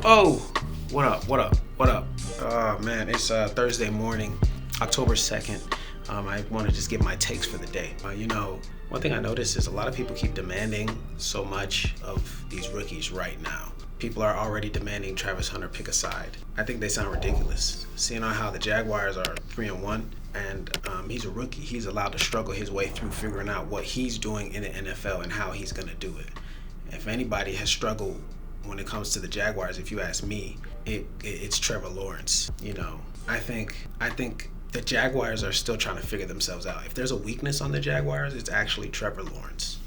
Oh, what up? What up? What up? Man, it's Thursday morning, October 2nd. I want to just give my takes for the day. One thing I noticed is a lot of people keep demanding so much of these rookies right now. People are already demanding Travis Hunter pick a side. I think they sound ridiculous. Seeing on how the Jaguars are 3-1, and he's a rookie. He's allowed to struggle his way through figuring out what he's doing in the NFL and how he's going to do it. If anybody has struggled when it comes to the Jaguars, if you ask me, it's Trevor Lawrence. I think the Jaguars are still trying to figure themselves out. If there's a weakness on the Jaguars, it's actually Trevor Lawrence.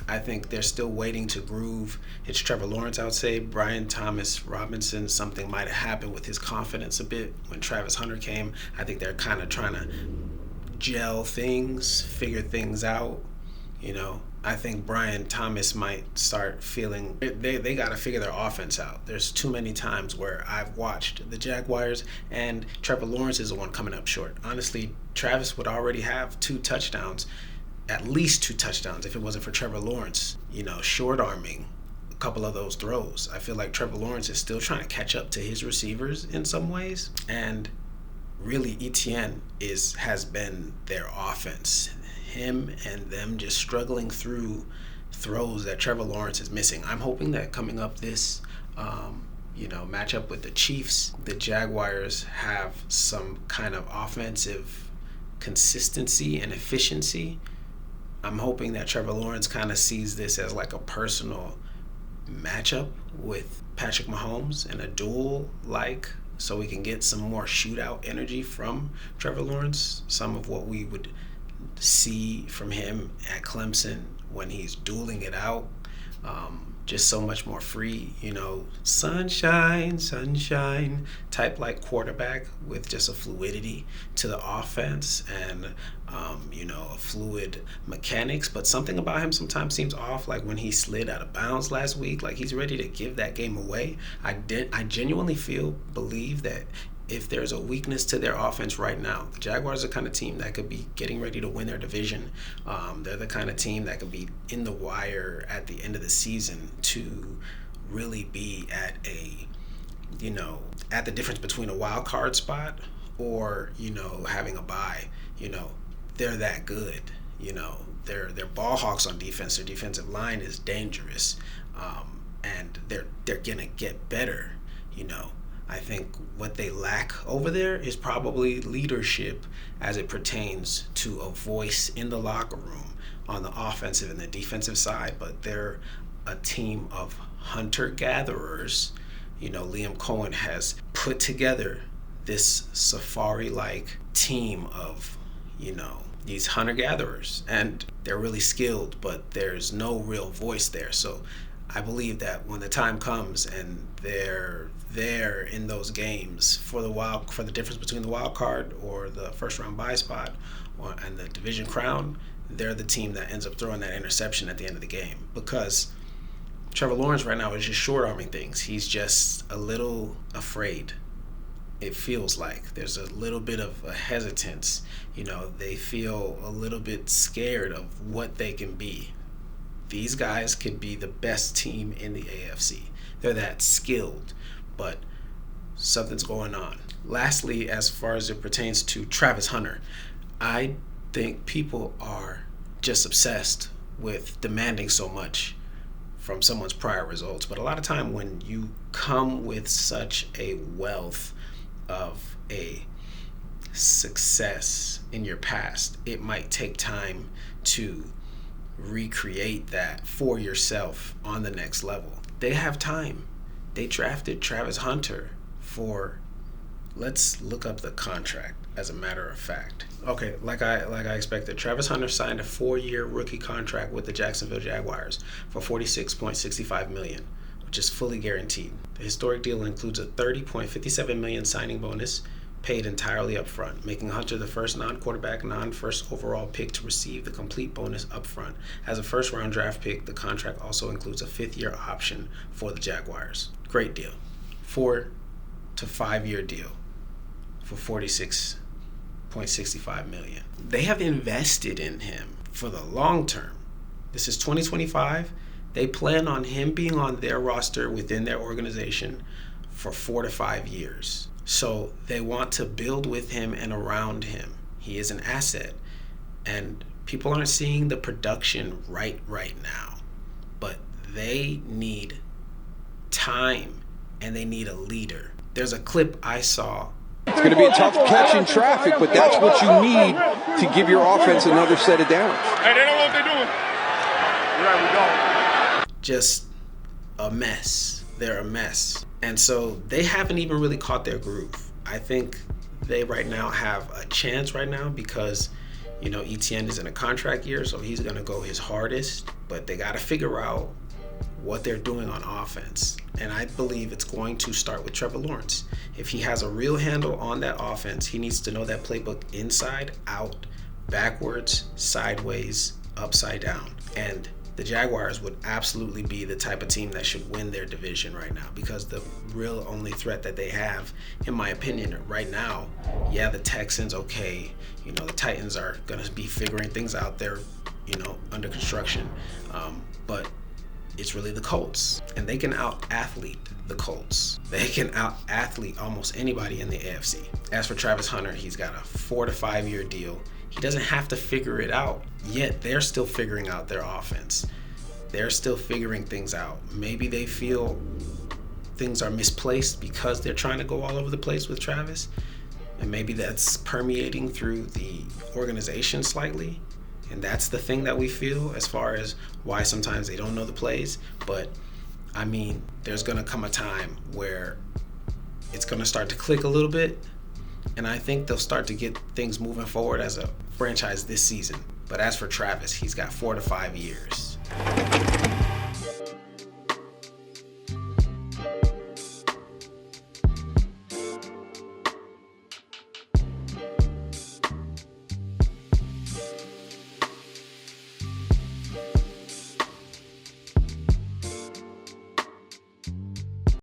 I think they're still waiting to groove. It's Trevor Lawrence, I would say. Brian Thomas Robinson, something might have happened with his confidence a bit when Travis Hunter came. I think they're kind of trying to gel things, figure things out. I think Brian Thomas might start feeling they got to figure their offense out. There's too many times where I've watched the Jaguars and Trevor Lawrence is the one coming up short. Honestly, Travis would already have at least two touchdowns if it wasn't for Trevor Lawrence, short arming a couple of those throws. I feel like Trevor Lawrence is still trying to catch up to his receivers in some ways. And really, Etienne has been their offense. Him and them just struggling through throws that Trevor Lawrence is missing. I'm hoping that coming up this matchup with the Chiefs, the Jaguars have some kind of offensive consistency and efficiency. I'm hoping that Trevor Lawrence kind of sees this as like a personal matchup with Patrick Mahomes and a duel, so we can get some more shootout energy from Trevor Lawrence. Some of what we would see from him at Clemson when he's dueling it out. Just so much more free, sunshine type like quarterback with just a fluidity to the offense and, a fluid mechanics. But something about him sometimes seems off, like when he slid out of bounds last week, like he's ready to give that game away. I genuinely believe that if there's a weakness to their offense right now, the Jaguars are the kind of team that could be getting ready to win their division. They're the kind of team that could be in the wire at the end of the season to really be at at the difference between a wild card spot or, having a bye. They're that good. They're ball hawks on defense. Their defensive line is dangerous. And they're gonna get better, I think what they lack over there is probably leadership as it pertains to a voice in the locker room on the offensive and the defensive side. But they're a team of hunter-gatherers. Liam Cohen has put together this safari-like team of, these hunter-gatherers. And they're really skilled, but there's no real voice there. So I believe that when the time comes and they're there in those games for the difference between the wild card or the first round bye spot and the division crown, they're the team that ends up throwing that interception at the end of the game. Because Trevor Lawrence right now is just short arming things. He's just a little afraid. It feels like there's a little bit of a hesitance. They feel a little bit scared of what they can be. These guys could be the best team in the AFC. They're that skilled, but something's going on. Lastly, as far as it pertains to Travis Hunter, I think people are just obsessed with demanding so much from someone's prior results. But a lot of time when you come with such a wealth of a success in your past, it might take time to recreate that for yourself on the next level. They have time. They drafted Travis Hunter let's look up the contract as a matter of fact. Okay, like I expected, Travis Hunter signed a 4-year rookie contract with the Jacksonville Jaguars for $46.65 million, which is fully guaranteed. The historic deal includes a $30.57 million signing bonus paid entirely up front, making Hunter the first non-quarterback, non-first overall pick to receive the complete bonus up front. As a first-round draft pick, the contract also includes a 5th-year option for the Jaguars. Great deal. 4 to 5-year deal for $46.65 million. They have invested in him for the long term. This is 2025. They plan on him being on their roster within their organization for 4 to 5 years. So they want to build with him and around him. He is an asset. And people aren't seeing the production right now. But they need time and they need a leader. There's a clip I saw. It's going to be a tough catch in traffic, but that's what you need to give your offense another set of downs. Hey, they don't know what they're doing. Right, we don't. Just a mess. They're a mess. And so they haven't even really caught their groove. I think they right now have a chance right now because, Etienne is in a contract year, so he's going to go his hardest. But they got to figure out what they're doing on offense. And I believe it's going to start with Trevor Lawrence. If he has a real handle on that offense, he needs to know that playbook inside, out, backwards, sideways, upside down. And the Jaguars would absolutely be the type of team that should win their division right now, because the real only threat that they have, in my opinion, right now, the Texans, okay, the Titans are going to be figuring things out. They're, under construction. But it's really the Colts, and they can out-athlete the Colts. They can out-athlete almost anybody in the AFC. As for Travis Hunter, he's got a 4 to 5 year deal. He doesn't have to figure it out, yet they're still figuring out their offense. They're still figuring things out. Maybe they feel things are misplaced because they're trying to go all over the place with Travis, and maybe that's permeating through the organization slightly. And that's the thing that we feel as far as why sometimes they don't know the plays. But, there's going to come a time where it's going to start to click a little bit. And I think they'll start to get things moving forward as a franchise this season. But as for Travis, he's got 4 to 5 years.